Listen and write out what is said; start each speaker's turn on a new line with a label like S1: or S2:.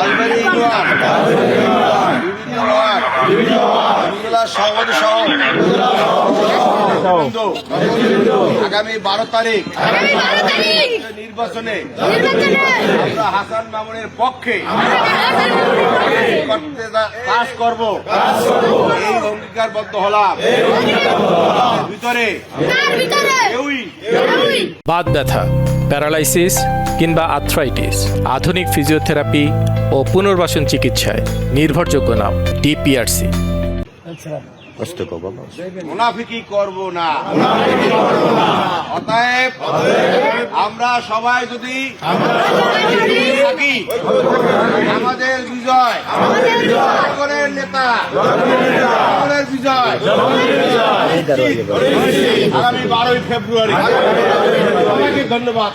S1: কালবাড়ি union বিভিন্ন word উপজেলা সভাপতি সহ আগামী 12 তারিখ নির্বাচনে আমরা হাসান মামুনের পক্ষে কাজ করব এই অঙ্গীকারবদ্ধ হলাম। ভিতরে
S2: বাত ব্যথা, প্যারালাইসিস কিংবা আর্থ্রাইটিস, আধুনিক ফিজিওথেরাপি ও পুনর্বাসন চিকিৎসায় নির্ভরযোগ্য নাম ডিপিআরসি।
S1: মুনাফিকি করব না। অতএব আমরা সবাই যদি থাকি, আমাদের বিজয়, সকলের নেতা, সকলের বিজয় আগামী 12 ফেব্রুয়ারি। সবাইকে ধন্যবাদ।